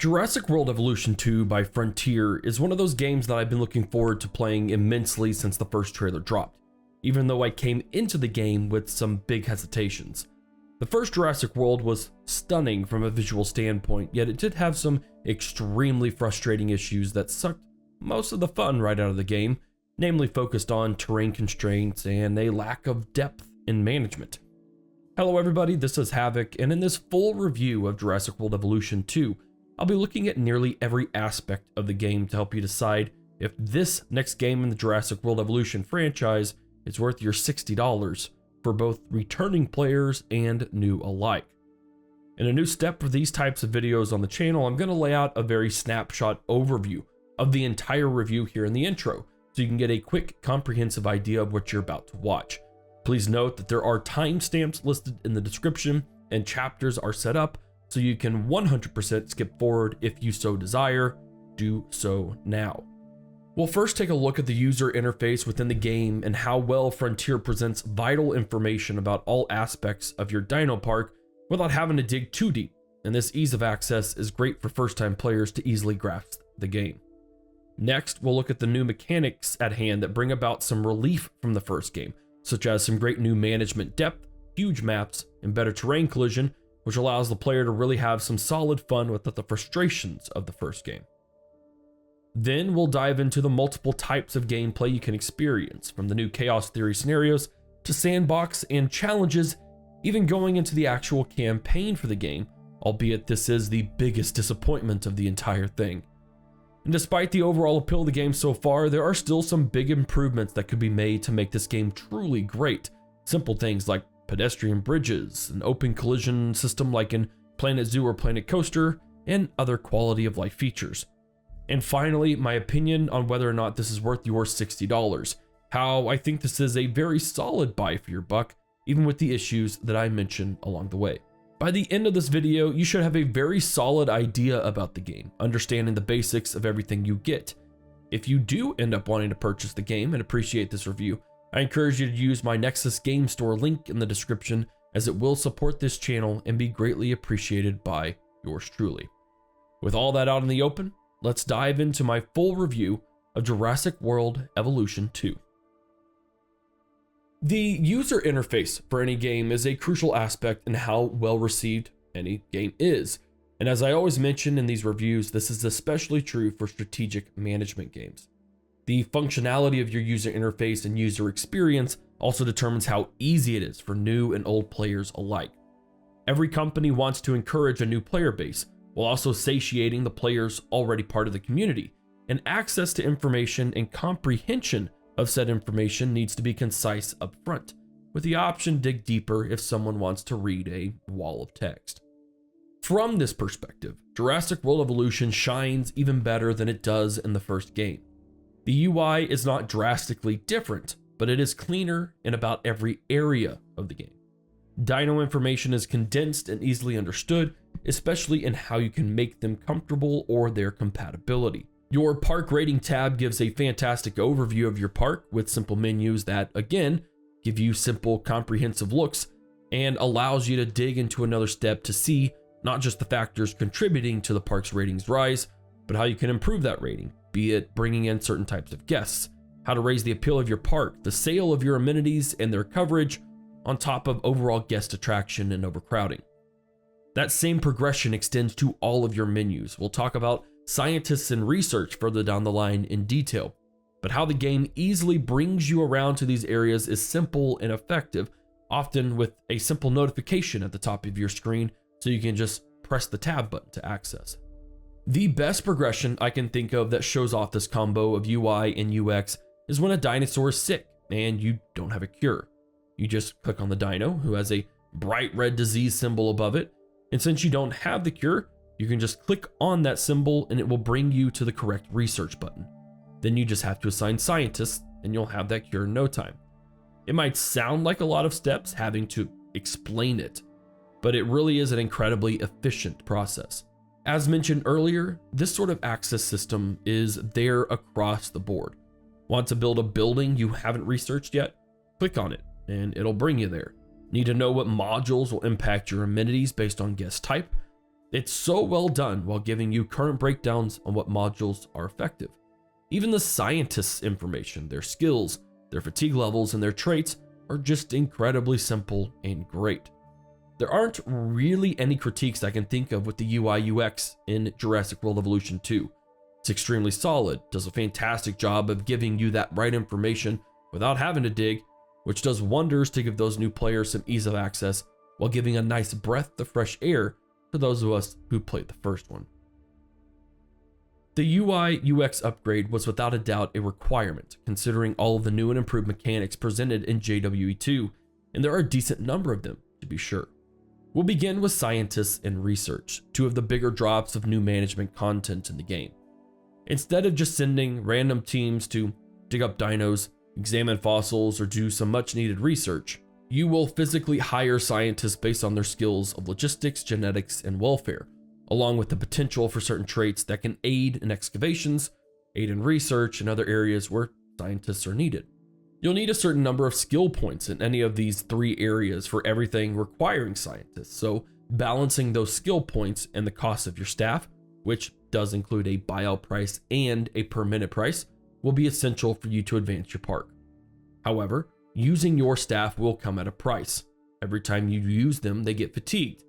Jurassic World Evolution 2 by Frontier is one of those games that I've been looking forward to playing immensely since the first trailer dropped, even though I came into the game with some big hesitations. The first Jurassic World was stunning from a visual standpoint, yet it did have some extremely frustrating issues that sucked most of the fun right out of the game, namely focused on terrain constraints and a lack of depth in management. Hello everybody, this is Havoc, and in this full review of Jurassic World Evolution 2, I'll be looking at nearly every aspect of the game to help you decide if this next game in the Jurassic World Evolution franchise is worth your $60 for both returning players and new alike. In a new step for these types of videos on the channel, I'm going to lay out a very snapshot overview of the entire review here in the intro, so you can get a quick, comprehensive idea of what you're about to watch. Please note that there are timestamps listed in the description, and chapters are set up so you can 100% skip forward if you so desire. Do so now. We'll first take a look at the user interface within the game and how well Frontier presents vital information about all aspects of your dino park without having to dig too deep, and this ease of access is great for first-time players to easily grasp the game. Next, we'll look at the new mechanics at hand that bring about some relief from the first game, such as some great new management depth, huge maps, and better terrain collision, which allows the player to really have some solid fun without the frustrations of the first game. Then we'll dive into the multiple types of gameplay you can experience, from the new Chaos Theory scenarios to sandbox and challenges, even going into the actual campaign for the game, albeit this is the biggest disappointment of the entire thing. And despite the overall appeal of the game so far, there are still some big improvements that could be made to make this game truly great. Simple things like pedestrian bridges, an open collision system like in Planet Zoo or Planet Coaster, and other quality of life features. And finally, my opinion on whether or not this is worth your $60. How I think this is a very solid buy for your buck, even with the issues that I mentioned along the way. By the end of this video, you should have a very solid idea about the game, understanding the basics of everything you get. If you do end up wanting to purchase the game and appreciate this review, I encourage you to use my Nexus Game Store link in the description, as it will support this channel and be greatly appreciated by yours truly. With all that out in the open, let's dive into my full review of Jurassic World Evolution 2. The user interface for any game is a crucial aspect in how well received any game is. And as I always mention in these reviews, this is especially true for strategic management games. The functionality of your user interface and user experience also determines how easy it is for new and old players alike. Every company wants to encourage a new player base, while also satiating the players already part of the community, and access to information and comprehension of said information needs to be concise up front, with the option to dig deeper if someone wants to read a wall of text. From this perspective, Jurassic World Evolution shines even better than it does in the first game. The UI is not drastically different, but it is cleaner in about every area of the game. Dino information is condensed and easily understood, especially in how you can make them comfortable or their compatibility. Your park rating tab gives a fantastic overview of your park with simple menus that, again, give you simple, comprehensive looks and allows you to dig into another step to see not just the factors contributing to the park's ratings rise, but how you can improve that rating, be it bringing in certain types of guests, how to raise the appeal of your park, the sale of your amenities and their coverage, on top of overall guest attraction and overcrowding. That same progression extends to all of your menus. We'll talk about scientists and research further down the line in detail, but how the game easily brings you around to these areas is simple and effective, often with a simple notification at the top of your screen so you can just press the tab button to access. The best progression I can think of that shows off this combo of UI and UX is when a dinosaur is sick and you don't have a cure. You just click on the dino, who has a bright red disease symbol above it, and since you don't have the cure, you can just click on that symbol and it will bring you to the correct research button. Then you just have to assign scientists and you'll have that cure in no time. It might sound like a lot of steps having to explain it, but it really is an incredibly efficient process. As mentioned earlier, this sort of access system is there across the board. Want to build a building you haven't researched yet? Click on it and it'll bring you there. Need to know what modules will impact your amenities based on guest type? It's so well done while giving you current breakdowns on what modules are effective. Even the scientists' information, their skills, their fatigue levels, and their traits are just incredibly simple and great. There aren't really any critiques I can think of with the UI UX in Jurassic World Evolution 2. It's extremely solid, does a fantastic job of giving you that right information without having to dig, which does wonders to give those new players some ease of access while giving a nice breath of fresh air to those of us who played the first one. The UI UX upgrade was without a doubt a requirement, considering all of the new and improved mechanics presented in JWE2, and there are a decent number of them, to be sure. We'll begin with scientists and research, two of the bigger drops of new management content in the game. Instead of just sending random teams to dig up dinos, examine fossils, or do some much needed research, you will physically hire scientists based on their skills of logistics, genetics, and welfare, along with the potential for certain traits that can aid in excavations, aid in research, and other areas where scientists are needed. You'll need a certain number of skill points in any of these three areas for everything requiring scientists, so balancing those skill points and the cost of your staff, which does include a buyout price and a per minute price, will be essential for you to advance your park. However, using your staff will come at a price. Every time you use them, they get fatigued.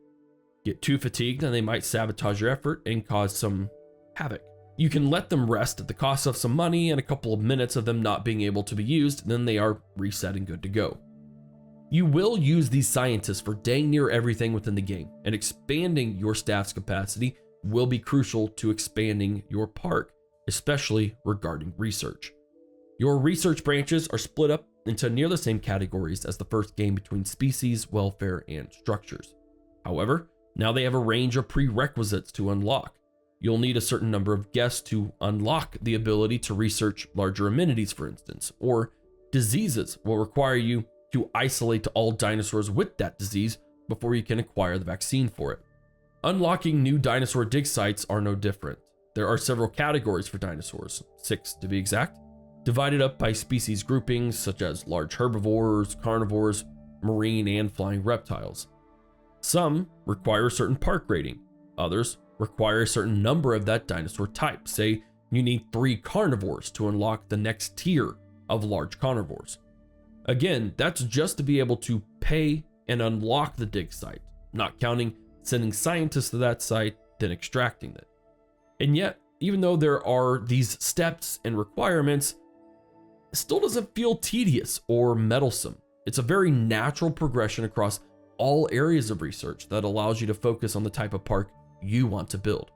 Get too fatigued and they might sabotage your effort and cause some havoc. You can let them rest at the cost of some money and a couple of minutes of them not being able to be used, then they are reset and good to go. You will use these scientists for dang near everything within the game, and expanding your staff's capacity will be crucial to expanding your park, especially regarding research. Your research branches are split up into near the same categories as the first game between species, welfare, and structures. However, now they have a range of prerequisites to unlock. You'll need a certain number of guests to unlock the ability to research larger amenities, for instance, or diseases will require you to isolate all dinosaurs with that disease before you can acquire the vaccine for it. Unlocking new dinosaur dig sites are no different. There are several categories for dinosaurs, 6 to be exact, divided up by species groupings such as large herbivores, carnivores, marine, and flying reptiles. Some require a certain park rating, others require a certain number of that dinosaur type. Say you need 3 carnivores to unlock the next tier of large carnivores. Again, that's just to be able to pay and unlock the dig site, not counting sending scientists to that site, then extracting it. And yet, even though there are these steps and requirements, it still doesn't feel tedious or meddlesome. It's a very natural progression across all areas of research that allows you to focus on the type of park you want to build.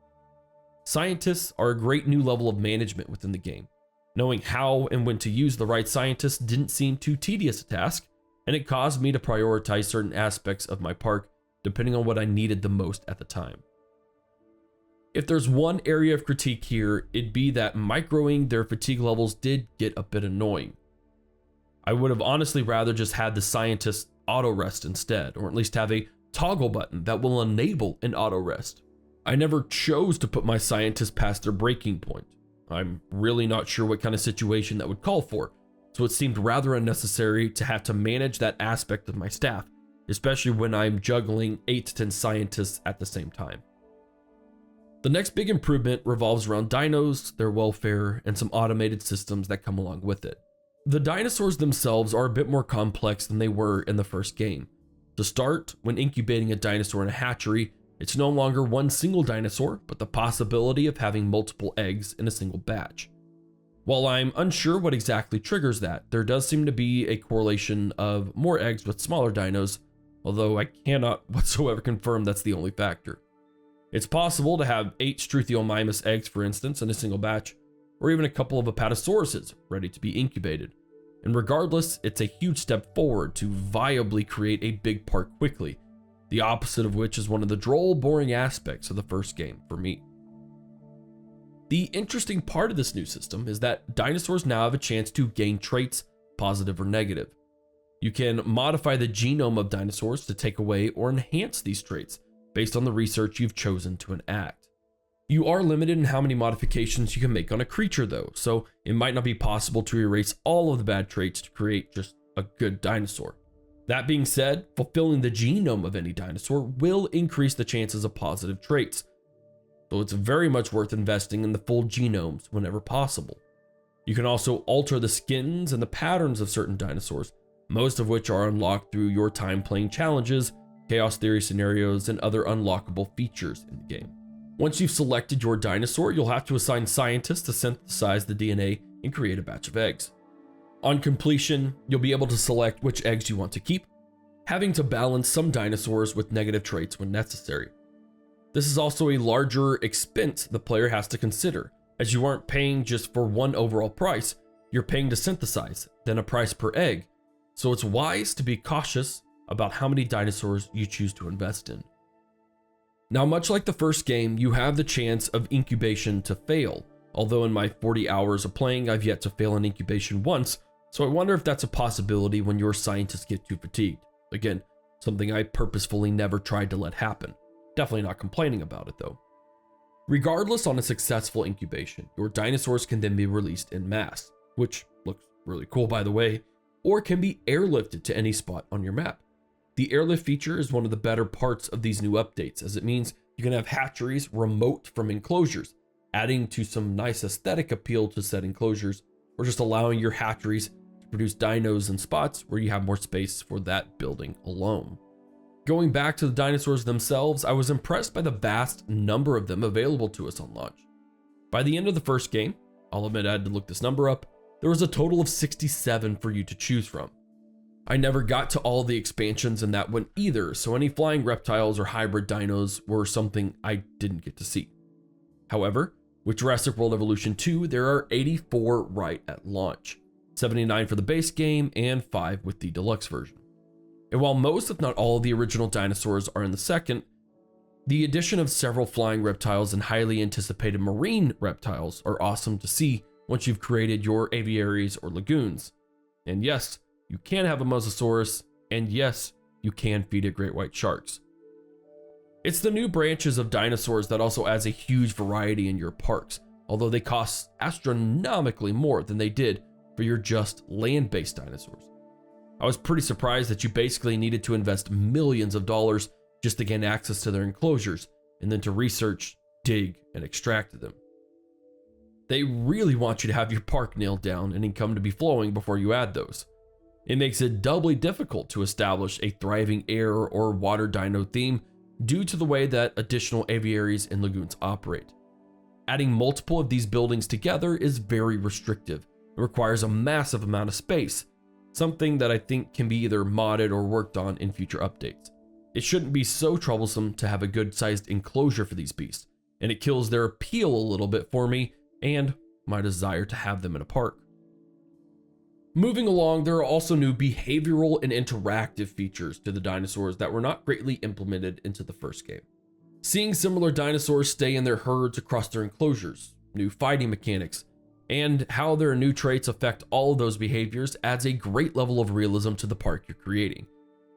Scientists are a great new level of management within the game. Knowing how and when to use the right scientists didn't seem too tedious a task, and it caused me to prioritize certain aspects of my park depending on what I needed the most at the time. If there's one area of critique here, it'd be that microing their fatigue levels did get a bit annoying. I would have honestly rather just had the scientists auto rest instead, or at least have a toggle button that will enable an auto rest. I never chose to put my scientists past their breaking point. I'm really not sure what kind of situation that would call for, so it seemed rather unnecessary to have to manage that aspect of my staff, especially when I'm juggling 8 to 10 scientists at the same time. The next big improvement revolves around dinos, their welfare, and some automated systems that come along with it. The dinosaurs themselves are a bit more complex than they were in the first game. To start, when incubating a dinosaur in a hatchery, it's no longer one single dinosaur, but the possibility of having multiple eggs in a single batch. While I'm unsure what exactly triggers that, there does seem to be a correlation of more eggs with smaller dinos, although I cannot whatsoever confirm that's the only factor. It's possible to have 8 Struthiomimus eggs, for instance, in a single batch, or even a couple of Apatosauruses ready to be incubated. And regardless, it's a huge step forward to viably create a big park quickly, the opposite of which is one of the droll, boring aspects of the first game for me. The interesting part of this new system is that dinosaurs now have a chance to gain traits, positive or negative. You can modify the genome of dinosaurs to take away or enhance these traits based on the research you've chosen to enact. You are limited in how many modifications you can make on a creature though, so it might not be possible to erase all of the bad traits to create just a good dinosaur. That being said, fulfilling the genome of any dinosaur will increase the chances of positive traits, so it's very much worth investing in the full genomes whenever possible. You can also alter the skins and the patterns of certain dinosaurs, most of which are unlocked through your time playing challenges, chaos theory scenarios, and other unlockable features in the game. Once you've selected your dinosaur, you'll have to assign scientists to synthesize the DNA and create a batch of eggs. On completion, you'll be able to select which eggs you want to keep, having to balance some dinosaurs with negative traits when necessary. This is also a larger expense the player has to consider, as you aren't paying just for one overall price, you're paying to synthesize, then a price per egg, so it's wise to be cautious about how many dinosaurs you choose to invest in. Now, much like the first game, you have the chance of incubation to fail, although in my 40 hours of playing, I've yet to fail an incubation once, so I wonder if that's a possibility when your scientists get too fatigued. Again, something I purposefully never tried to let happen. Definitely not complaining about it though. Regardless, on a successful incubation, your dinosaurs can then be released en masse, which looks really cool by the way, or can be airlifted to any spot on your map. The airlift feature is one of the better parts of these new updates, as it means you can have hatcheries remote from enclosures, adding to some nice aesthetic appeal to said enclosures, or just allowing your hatcheries to produce dinos in spots where you have more space for that building alone. Going back to the dinosaurs themselves, I was impressed by the vast number of them available to us on launch. By the end of the first game, I'll admit I had to look this number up, there was a total of 67 for you to choose from. I never got to all the expansions in that one either, so any flying reptiles or hybrid dinos were something I didn't get to see. However, with Jurassic World Evolution 2, there are 84 right at launch, 79 for the base game and 5 with the deluxe version. And while most, if not all, of the original dinosaurs are in the second, the addition of several flying reptiles and highly anticipated marine reptiles are awesome to see once you've created your aviaries or lagoons. And yes, you can have a mosasaurus, and yes, you can feed it great white sharks. It's the new branches of dinosaurs that also adds a huge variety in your parks, although they cost astronomically more than they did for your just land-based dinosaurs. I was pretty surprised that you basically needed to invest millions of dollars just to gain access to their enclosures, and then to research, dig, and extract them. They really want you to have your park nailed down and income to be flowing before you add those. It makes it doubly difficult to establish a thriving air or water dino theme due to the way that additional aviaries and lagoons operate. Adding multiple of these buildings together is very restrictive. It requires a massive amount of space, something that I think can be either modded or worked on in future updates. It shouldn't be so troublesome to have a good-sized enclosure for these beasts, and it kills their appeal a little bit for me and my desire to have them in a park. Moving along, there are also new behavioral and interactive features to the dinosaurs that were not greatly implemented into the first game. Seeing similar dinosaurs stay in their herds across their enclosures, new fighting mechanics, and how their new traits affect all of those behaviors adds a great level of realism to the park you're creating.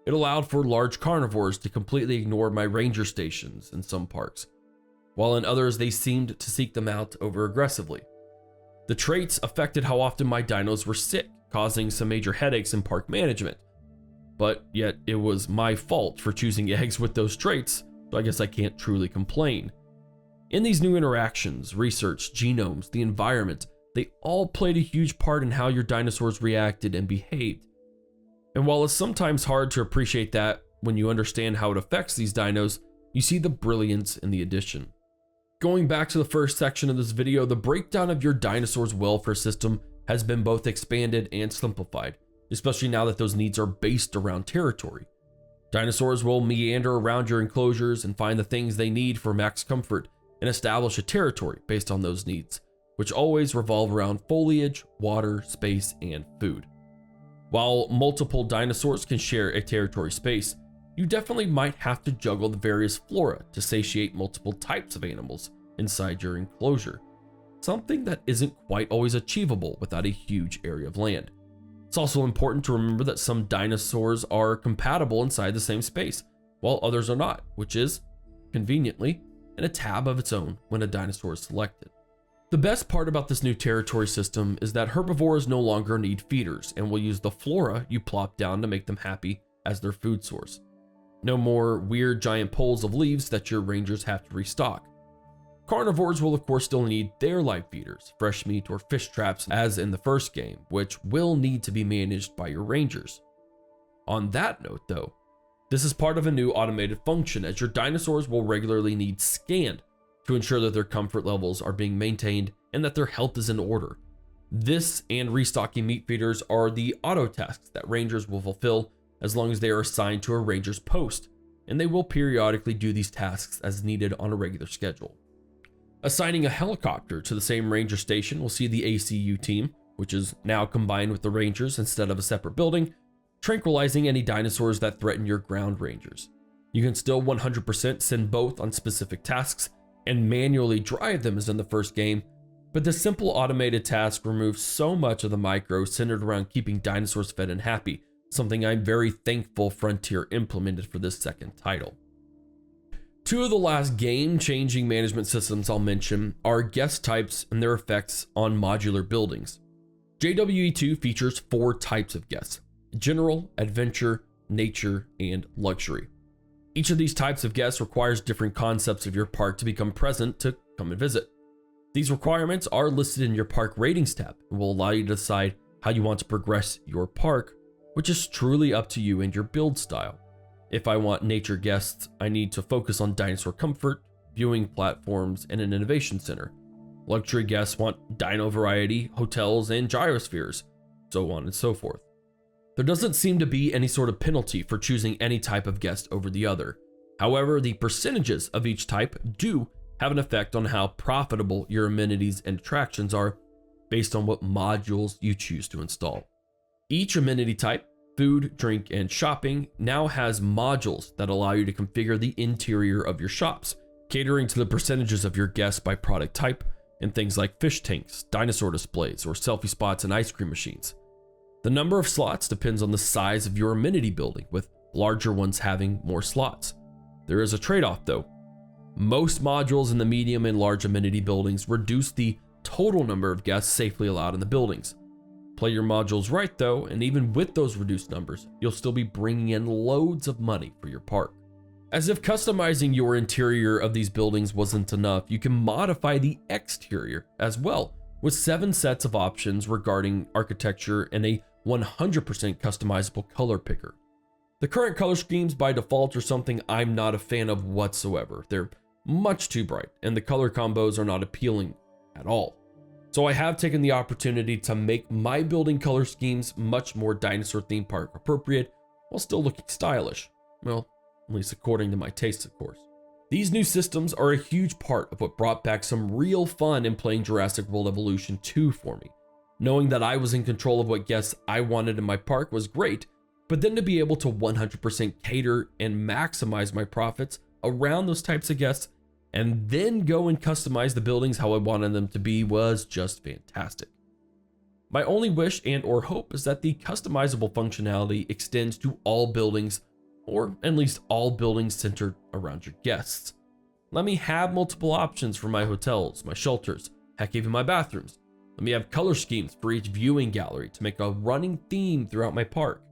It allowed for large carnivores to completely ignore my ranger stations in some parks, while in others they seemed to seek them out over aggressively. The traits affected how often my dinos were sick, causing some major headaches in park management, but yet it was my fault for choosing eggs with those traits, so I guess I can't truly complain. In these new interactions, research, genomes, the environment, they all played a huge part in how your dinosaurs reacted and behaved. And while it's sometimes hard to appreciate that when you understand how it affects these dinos, you see the brilliance in the addition. Going back to the first section of this video, the breakdown of your dinosaur's welfare system has been both expanded and simplified, especially now that those needs are based around territory. Dinosaurs will meander around your enclosures and find the things they need for max comfort and establish a territory based on those needs, which always revolve around foliage, water, space, and food. While multiple dinosaurs can share a territory space, you definitely might have to juggle the various flora to satiate multiple types of animals inside your enclosure, something that isn't quite always achievable without a huge area of land. It's also important to remember that some dinosaurs are compatible inside the same space, while others are not, which is, conveniently, in a tab of its own when a dinosaur is selected. The best part about this new territory system is that herbivores no longer need feeders and will use the flora you plop down to make them happy as their food source. No more weird giant poles of leaves that your rangers have to restock. Carnivores will of course still need their live feeders, fresh meat or fish traps as in the first game, which will need to be managed by your rangers. On that note though, this is part of a new automated function as your dinosaurs will regularly need scanned to ensure that their comfort levels are being maintained and that their health is in order. This and restocking meat feeders are the auto tasks that rangers will fulfill as long as they are assigned to a ranger's post, and they will periodically do these tasks as needed on a regular schedule. Assigning a helicopter to the same ranger station will see the ACU team, which is now combined with the rangers instead of a separate building, tranquilizing any dinosaurs that threaten your ground rangers. You can still 100% send both on specific tasks and manually drive them as in the first game, but this simple automated task removes so much of the micro centered around keeping dinosaurs fed and happy, something I'm very thankful Frontier implemented for this second title. Two of the last game-changing management systems I'll mention are guest types and their effects on modular buildings. JWE2 features 4 types of guests: general, adventure, nature, and luxury. Each of these types of guests requires different concepts of your park to become present to come and visit. These requirements are listed in your park ratings tab and will allow you to decide how you want to progress your park, which is truly up to you and your build style. If I want nature guests, I need to focus on dinosaur comfort, viewing platforms, and an innovation center. Luxury guests want dino variety, hotels, and gyrospheres, so on and so forth. There doesn't seem to be any sort of penalty for choosing any type of guest over the other. However, the percentages of each type do have an effect on how profitable your amenities and attractions are based on what modules you choose to install. Each amenity type, food, drink, and shopping, now has modules that allow you to configure the interior of your shops, catering to the percentages of your guests by product type and things like fish tanks, dinosaur displays, or selfie spots and ice cream machines. The number of slots depends on the size of your amenity building, with larger ones having more slots. There is a trade-off though. Most modules in the medium and large amenity buildings reduce the total number of guests safely allowed in the buildings. Play your modules right though, and even with those reduced numbers, you'll still be bringing in loads of money for your park. As if customizing your interior of these buildings wasn't enough, you can modify the exterior as well, with 7 sets of options regarding architecture and a 100% customizable color picker. The current color schemes by default are something I'm not a fan of whatsoever. They're much too bright, and the color combos are not appealing at all. So I have taken the opportunity to make my building color schemes much more dinosaur theme park appropriate while still looking stylish. Well, at least according to my tastes, of course. These new systems are a huge part of what brought back some real fun in playing Jurassic World Evolution 2 for me. Knowing that I was in control of what guests I wanted in my park was great, but then to be able to 100% cater and maximize my profits around those types of guests and then go and customize the buildings how I wanted them to be was just fantastic. My only wish and or hope is that the customizable functionality extends to all buildings, or at least all buildings centered around your guests. Let me have multiple options for my hotels, my shelters, heck even my bathrooms. Let me have color schemes for each viewing gallery to make a running theme throughout my park.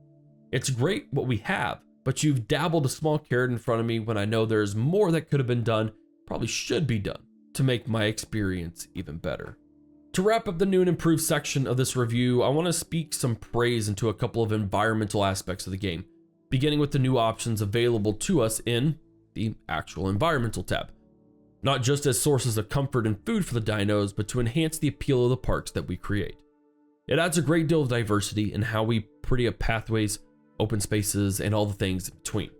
It's great what we have, but you've dabbled a small carrot in front of me when I know there's more that could have been done, probably should be done, to make my experience even better. To wrap up the new and improved section of this review, I want to speak some praise into a couple of environmental aspects of the game, beginning with the new options available to us in the actual environmental tab. Not just as sources of comfort and food for the dinos, but to enhance the appeal of the parks that we create. It adds a great deal of diversity in how we pretty up pathways, open spaces, and all the things in between.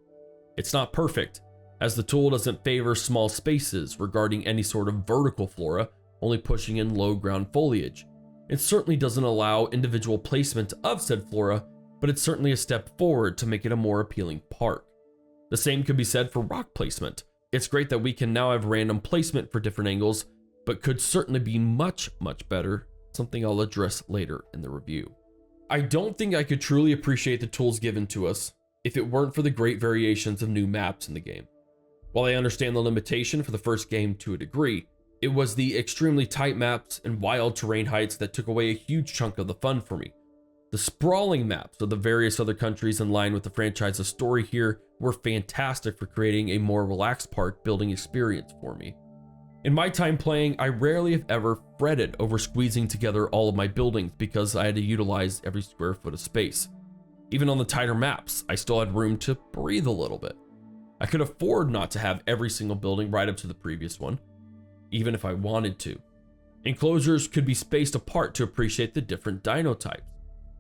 It's not perfect, as the tool doesn't favor small spaces regarding any sort of vertical flora, only pushing in low ground foliage. It certainly doesn't allow individual placement of said flora, but it's certainly a step forward to make it a more appealing park. The same could be said for rock placement. It's great that we can now have random placement for different angles, but could certainly be much better, something I'll address later in the review. I don't think I could truly appreciate the tools given to us if it weren't for the great variations of new maps in the game. While I understand the limitation for the first game to a degree, it was the extremely tight maps and wild terrain heights that took away a huge chunk of the fun for me. The sprawling maps of the various other countries in line with the franchise's story here were fantastic for creating a more relaxed park building experience for me. In my time playing, I rarely if ever fretted over squeezing together all of my buildings because I had to utilize every square foot of space. Even on the tighter maps, I still had room to breathe a little bit. I could afford not to have every single building right up to the previous one, even if I wanted to. Enclosures could be spaced apart to appreciate the different dino types.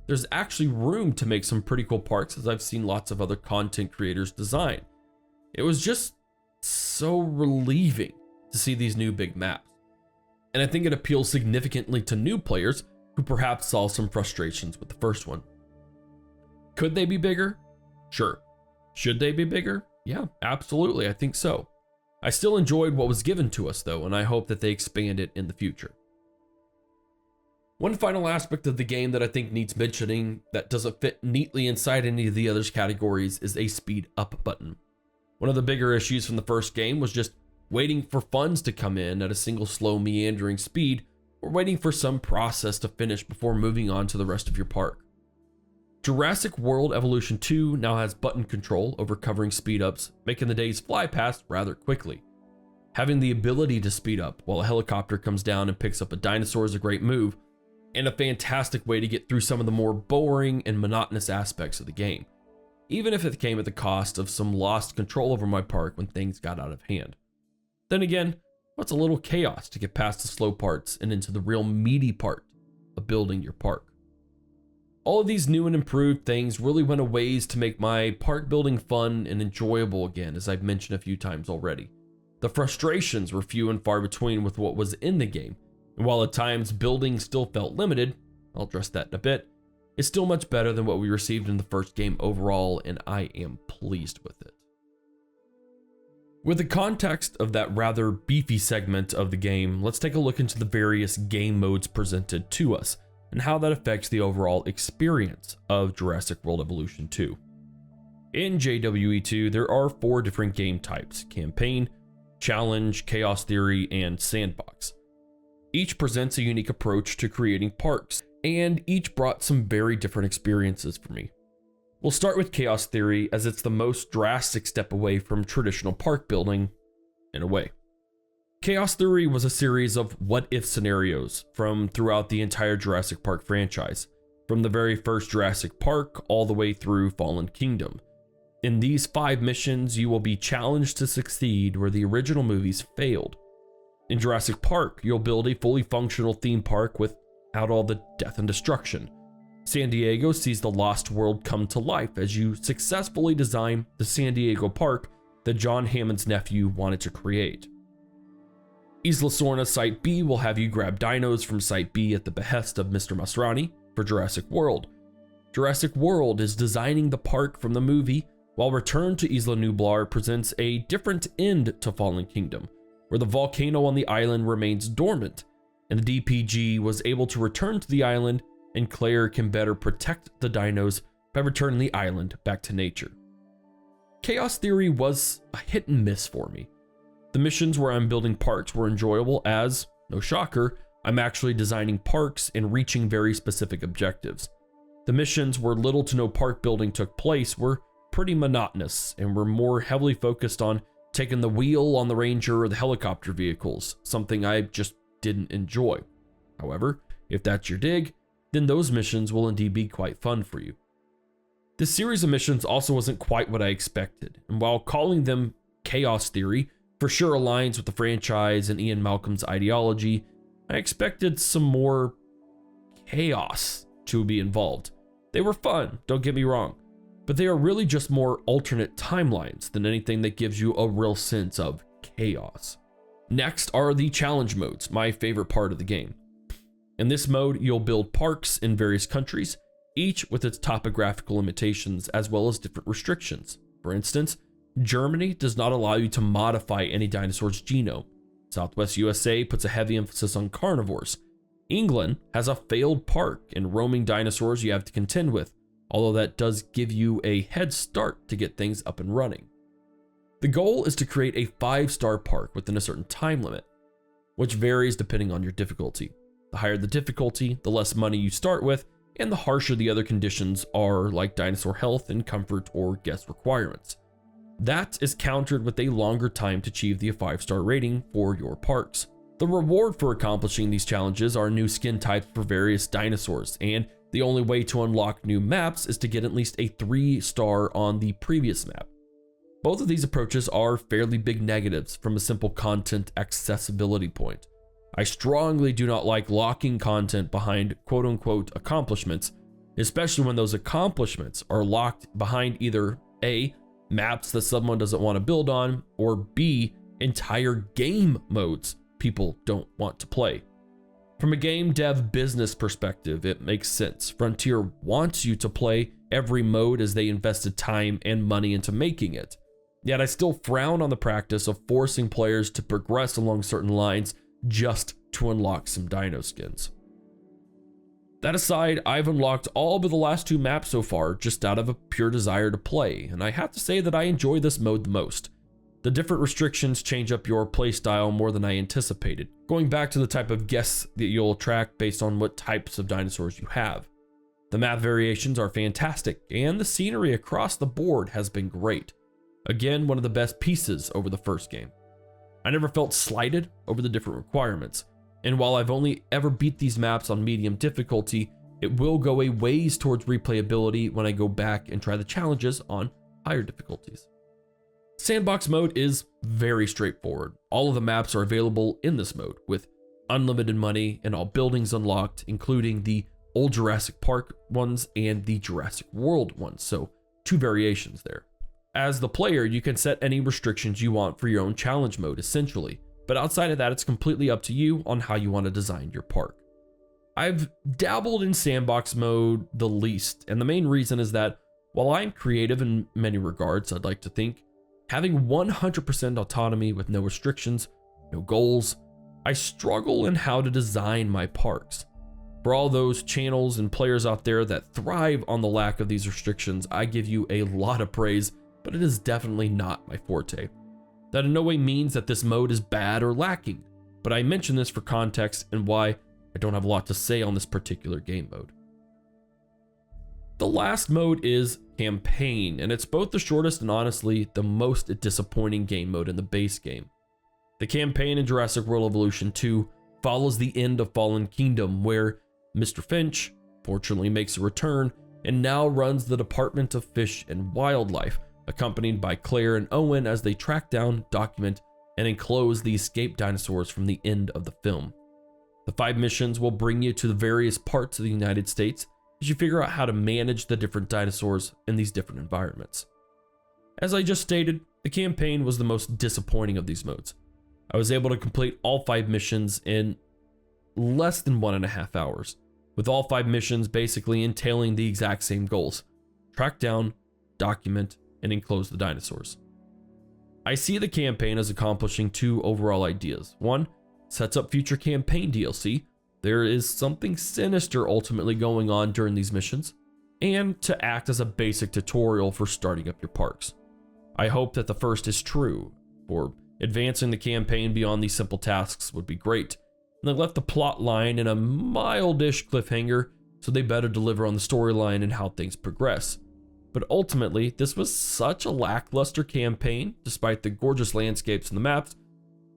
There's actually room to make some pretty cool parks, as I've seen lots of other content creators design. It was just so relieving to see these new big maps. And I think it appeals significantly to new players who perhaps saw some frustrations with the first one. Could they be bigger? Sure. Should they be bigger? Yeah, absolutely, I think so. I still enjoyed what was given to us though, and I hope that they expand it in the future. One final aspect of the game that I think needs mentioning that doesn't fit neatly inside any of the others categories is a speed up button. One of the bigger issues from the first game was just waiting for funds to come in at a single slow meandering speed, or waiting for some process to finish before moving on to the rest of your park. Jurassic World Evolution 2 now has button control over covering speed ups, making the days fly past rather quickly. Having the ability to speed up while a helicopter comes down and picks up a dinosaur is a great move, and a fantastic way to get through some of the more boring and monotonous aspects of the game, even if it came at the cost of some lost control over my park when things got out of hand. Then again, what's a little chaos to get past the slow parts and into the real meaty part of building your park? All of these new and improved things really went a ways to make my park building fun and enjoyable again, as I've mentioned a few times already. The frustrations were few and far between with what was in the game, and while at times building still felt limited, I'll address that in a bit, it's still much better than what we received in the first game overall, and I am pleased with it. With the context of that rather beefy segment of the game, let's take a look into the various game modes presented to us, and how that affects the overall experience of Jurassic World Evolution 2. In JWE2, there are 4 different game types: Campaign, Challenge, Chaos Theory, and Sandbox. Each presents a unique approach to creating parks, and each brought some very different experiences for me. We'll start with Chaos Theory, as it's the most drastic step away from traditional park building, in a way. Chaos Theory was a series of what-if scenarios from throughout the entire Jurassic Park franchise, from the very first Jurassic Park all the way through Fallen Kingdom. In these 5 missions, you will be challenged to succeed where the original movies failed. In Jurassic Park, you'll build a fully functional theme park without all the death and destruction. San Diego sees the lost world come to life as you successfully design the San Diego park that John Hammond's nephew wanted to create. Isla Sorna Site B will have you grab dinos from Site B at the behest of Mr. Masrani for Jurassic World. Jurassic World is designing the park from the movie, while Return to Isla Nublar presents a different end to Fallen Kingdom, where the volcano on the island remains dormant, and the DPG was able to return to the island, and Claire can better protect the dinos by returning the island back to nature. Chaos Theory was a hit and miss for me. The missions where I'm building parks were enjoyable as, no shocker, I'm actually designing parks and reaching very specific objectives. The missions where little to no park building took place were pretty monotonous and were more heavily focused on taking the wheel on the Ranger or the helicopter vehicles, something I just didn't enjoy. However, if that's your dig, then those missions will indeed be quite fun for you. This series of missions also wasn't quite what I expected, and while calling them Chaos Theory for sure aligns with the franchise and Ian Malcolm's ideology, I expected some more chaos to be involved. They were fun, don't get me wrong, but they are really just more alternate timelines than anything that gives you a real sense of chaos. Next are the challenge modes, my favorite part of the game. In this mode, you'll build parks in various countries, each with its topographical limitations as well as different restrictions. For instance, Germany does not allow you to modify any dinosaur's genome. Southwest USA puts a heavy emphasis on carnivores. England has a failed park and roaming dinosaurs you have to contend with, although that does give you a head start to get things up and running. The goal is to create a 5-star park within a certain time limit, which varies depending on your difficulty. The higher the difficulty, the less money you start with, and the harsher the other conditions are, like dinosaur health and comfort or guest requirements. That is countered with a longer time to achieve the 5-star rating for your parks. The reward for accomplishing these challenges are new skin types for various dinosaurs, and the only way to unlock new maps is to get at least a 3-star on the previous map. Both of these approaches are fairly big negatives from a simple content accessibility point. I strongly do not like locking content behind quote-unquote accomplishments, especially when those accomplishments are locked behind either A, maps that someone doesn't want to build on, or B, entire game modes people don't want to play. From a game dev business perspective, it makes sense. Frontier wants you to play every mode as they invested time and money into making it. Yet I still frown on the practice of forcing players to progress along certain lines just to unlock some dino skins. That aside, I've unlocked all but the last 2 maps so far just out of a pure desire to play, and I have to say that I enjoy this mode the most. The different restrictions change up your playstyle more than I anticipated, going back to the type of guests that you'll attract based on what types of dinosaurs you have. The map variations are fantastic, and the scenery across the board has been great. Again, one of the best pieces over the first game. I never felt slighted over the different requirements, and while I've only ever beat these maps on medium difficulty, it will go a ways towards replayability when I go back and try the challenges on higher difficulties. Sandbox mode is very straightforward. All of the maps are available in this mode, with unlimited money and all buildings unlocked, including the old Jurassic Park ones and the Jurassic World ones, so 2 variations there. As the player, you can set any restrictions you want for your own challenge mode, essentially, but outside of that, it's completely up to you on how you want to design your park. I've dabbled in sandbox mode the least, and the main reason is that while I'm creative in many regards, I'd like to think, having 100% autonomy with no restrictions, no goals, I struggle in how to design my parks. For all those channels and players out there that thrive on the lack of these restrictions, I give you a lot of praise, but it is definitely not my forte. That in no way means that this mode is bad or lacking, but I mention this for context and why I don't have a lot to say on this particular game mode. The last mode is Campaign, and it's both the shortest and honestly the most disappointing game mode in the base game. The campaign in Jurassic World Evolution 2 follows the end of Fallen Kingdom, where Mr. Finch fortunately makes a return and now runs the Department of Fish and Wildlife, accompanied by Claire and Owen as they track down, document, and enclose the escaped dinosaurs from the end of the film. The 5 missions will bring you to the various parts of the United States as you figure out how to manage the different dinosaurs in these different environments. As I just stated, the campaign was the most disappointing of these modes. I was able to complete all 5 missions in less than 1.5 hours, with all 5 missions basically entailing the exact same goals: track down, document, and enclose the dinosaurs. I see the campaign as accomplishing 2 overall ideas. 1, sets up future campaign DLC. There is something sinister ultimately going on during these missions, and to act as a basic tutorial for starting up your parks. I hope that the first is true, for advancing the campaign beyond these simple tasks would be great. And they left the plot line in a mildish cliffhanger, so they better deliver on the storyline and how things progress. But ultimately, this was such a lackluster campaign, despite the gorgeous landscapes and the maps,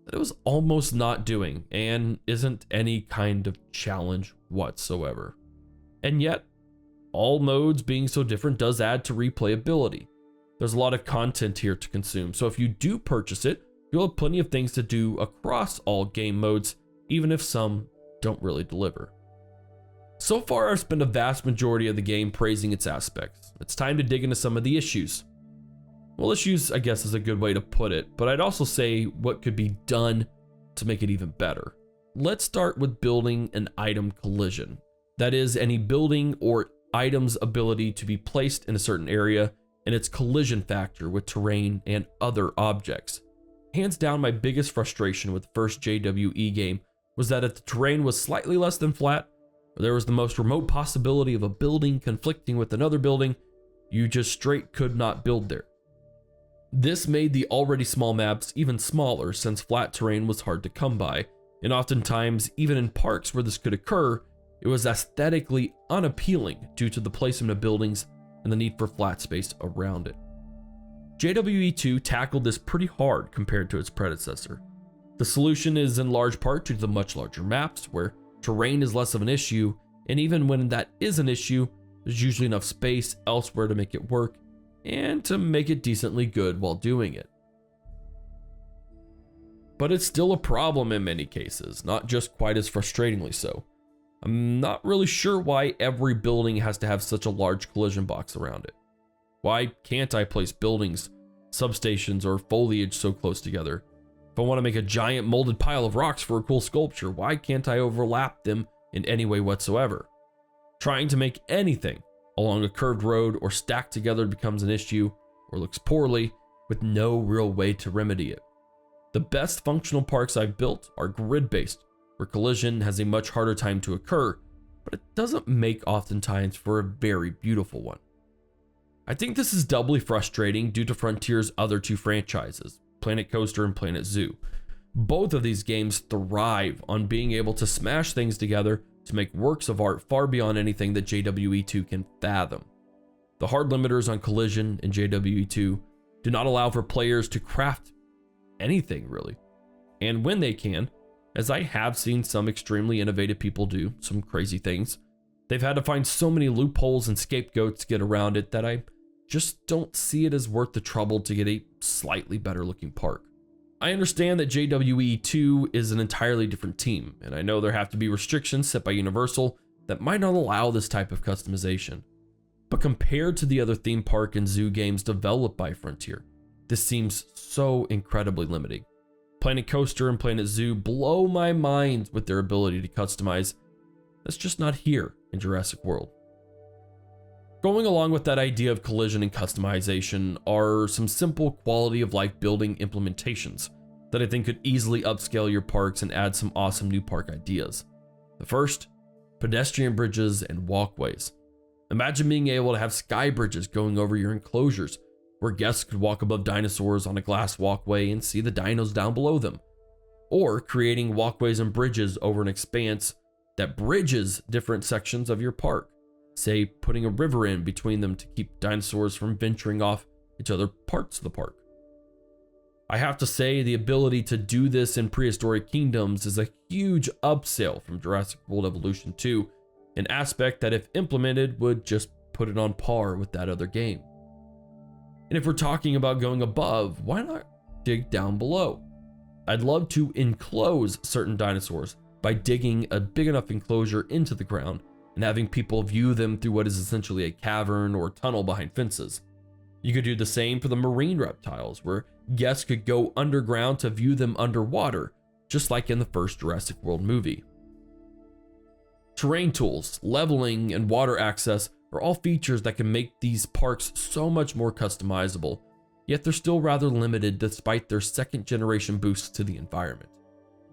that it was almost not doing and isn't any kind of challenge whatsoever. And yet, all modes being so different does add to replayability. There's a lot of content here to consume, so if you do purchase it, you'll have plenty of things to do across all game modes, even if some don't really deliver. So far, I've spent a vast majority of the game praising its aspects. It's time to dig into some of the issues. Well, issues, I guess, is a good way to put it, but I'd also say what could be done to make it even better. Let's start with building an item collision. That is, any building or item's ability to be placed in a certain area and its collision factor with terrain and other objects. Hands down, my biggest frustration with the first JWE game was that if the terrain was slightly less than flat, or there was the most remote possibility of a building conflicting with another building, you just straight could not build there. This made the already small maps even smaller since flat terrain was hard to come by, and oftentimes, even in parks where this could occur, it was aesthetically unappealing due to the placement of buildings and the need for flat space around it. JWE2 tackled this pretty hard compared to its predecessor. The solution is in large part due to the much larger maps, where terrain is less of an issue, and even when that is an issue, there's usually enough space elsewhere to make it work and to make it decently good while doing it. But it's still a problem in many cases, not just quite as frustratingly so. I'm not really sure why every building has to have such a large collision box around it. Why can't I place buildings, substations, or foliage so close together? If I want to make a giant molded pile of rocks for a cool sculpture, why can't I overlap them in any way whatsoever? Trying to make anything along a curved road or stacked together becomes an issue or looks poorly with no real way to remedy it. The best functional parks I've built are grid-based, where collision has a much harder time to occur, but it doesn't make oftentimes for a very beautiful one. I think this is doubly frustrating due to Frontier's other two franchises, Planet Coaster and Planet Zoo. Both of these games thrive on being able to smash things together to make works of art far beyond anything that JWE2 can fathom. The hard limiters on collision in JWE2 do not allow for players to craft anything really. And when they can, as I have seen some extremely innovative people do some crazy things, they've had to find so many loopholes and scapegoats to get around it that I just don't see it as worth the trouble to get a slightly better looking park. I understand that JWE2 is an entirely different team, and I know there have to be restrictions set by Universal that might not allow this type of customization. But compared to the other theme park and zoo games developed by Frontier, this seems so incredibly limiting. Planet Coaster and Planet Zoo blow my mind with their ability to customize. That's just not here in Jurassic World. Going along with that idea of collision and customization are some simple quality of life building implementations that I think could easily upscale your parks and add some awesome new park ideas. The first, pedestrian bridges and walkways. Imagine being able to have sky bridges going over your enclosures, where guests could walk above dinosaurs on a glass walkway and see the dinos down below them. Or creating walkways and bridges over an expanse that bridges different sections of your park. Say, putting a river in between them to keep dinosaurs from venturing off into other parts of the park. I have to say, the ability to do this in prehistoric kingdoms is a huge upsell from Jurassic World Evolution 2, an aspect that if implemented would just put it on par with that other game. And if we're talking about going above, why not dig down below? I'd love to enclose certain dinosaurs by digging a big enough enclosure into the ground and having people view them through what is essentially a cavern or tunnel behind fences. You could do the same for the marine reptiles, where guests could go underground to view them underwater, just like in the first Jurassic World movie. Terrain tools, leveling, and water access are all features that can make these parks so much more customizable, yet they're still rather limited despite their second generation boosts to the environment.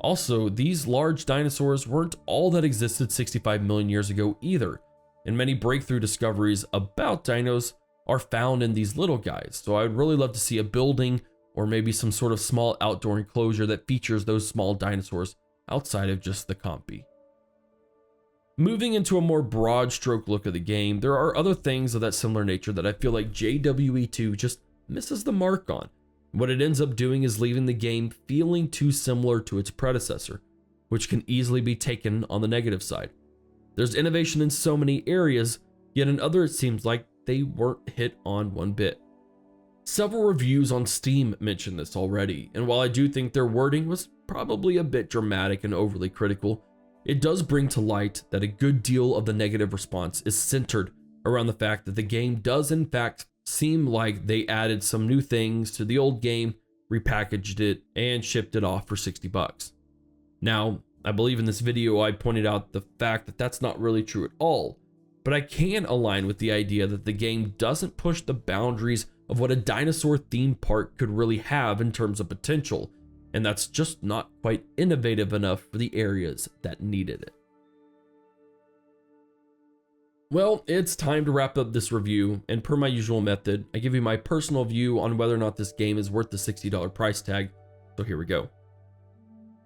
Also, these large dinosaurs weren't all that existed 65 million years ago either, and many breakthrough discoveries about dinos are found in these little guys, so I'd really love to see a building or maybe some sort of small outdoor enclosure that features those small dinosaurs outside of just the compy. Moving into a more broad stroke look of the game, there are other things of that similar nature that I feel like JWE2 just misses the mark on. What it ends up doing is leaving the game feeling too similar to its predecessor, which can easily be taken on the negative side. There's innovation in so many areas, yet in others it seems like they weren't hit on one bit. Several reviews on Steam mention this already, and while I do think their wording was probably a bit dramatic and overly critical, it does bring to light that a good deal of the negative response is centered around the fact that the game does in fact seem like they added some new things to the old game, repackaged it, and shipped it off for $60. Now, I believe in this video I pointed out the fact that that's not really true at all, but I can align with the idea that the game doesn't push the boundaries of what a dinosaur theme park could really have in terms of potential, and that's just not quite innovative enough for the areas that needed it. Well, it's time to wrap up this review, and per my usual method, I give you my personal view on whether or not this game is worth the $60 price tag, so here we go.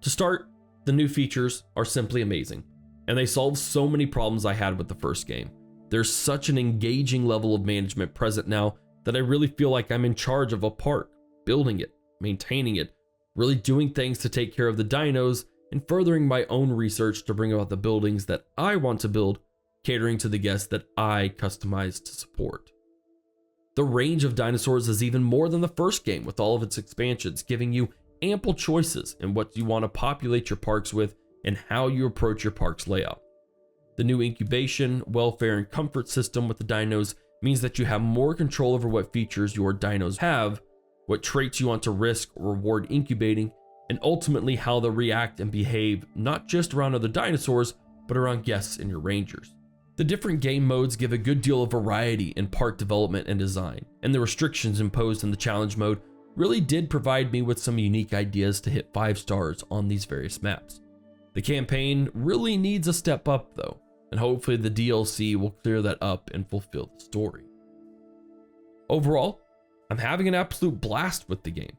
To start, the new features are simply amazing. and they solve so many problems I had with the first game. There's such an engaging level of management present now that I really feel like I'm in charge of a park, building it, maintaining it, really doing things to take care of the dinos, and furthering my own research to bring about the buildings that I want to build, catering to the guests that I customize to support. The range of dinosaurs is even more than the first game with all of its expansions, giving you ample choices in what you want to populate your parks with and how you approach your park's layout. The new incubation, welfare, and comfort system with the dinos means that you have more control over what features your dinos have, what traits you want to risk or reward incubating, and ultimately how they'll react and behave not just around other dinosaurs, but around guests and your rangers. The different game modes give a good deal of variety in park development and design, and the restrictions imposed in the challenge mode really did provide me with some unique ideas to hit 5 stars on these various maps. The campaign really needs a step up though, and hopefully the DLC will clear that up and fulfill the story. Overall, I'm having an absolute blast with the game.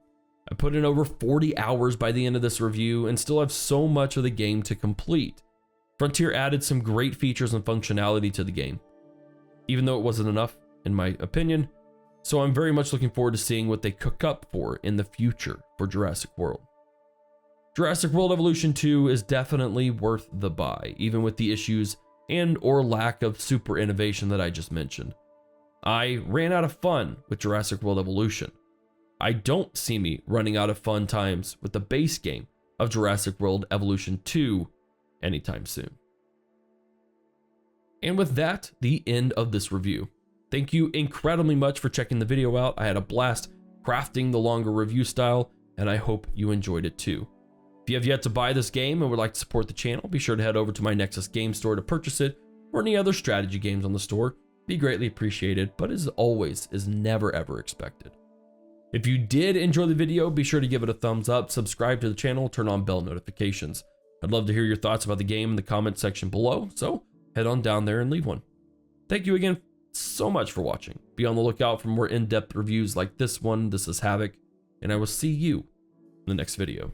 I put in over 40 hours by the end of this review and still have so much of the game to complete. Frontier added some great features and functionality to the game, even though it wasn't enough, in my opinion, so I'm very much looking forward to seeing what they cook up for in the future for Jurassic World. Jurassic World Evolution 2 is definitely worth the buy, even with the issues and or lack of super innovation that I just mentioned. I ran out of fun with Jurassic World Evolution. I don't see me running out of fun times with the base game of Jurassic World Evolution 2 anytime soon. And with that, the end of this review. Thank you incredibly much for checking the video out. I had a blast crafting the longer review style, and I hope you enjoyed it too. If you have yet to buy this game and would like to support the channel, be sure to head over to my Nexus game store to purchase it, or any other strategy games on the store. Be greatly appreciated, but as always, is never ever expected. If you did enjoy the video, be sure to give it a thumbs up, subscribe to the channel, turn on bell notifications. I'd love to hear your thoughts about the game in the comment section below, so head on down there and leave one. Thank you again so much for watching. Be on the lookout for more in-depth reviews like this one. This is Havoc, and I will see you in the next video.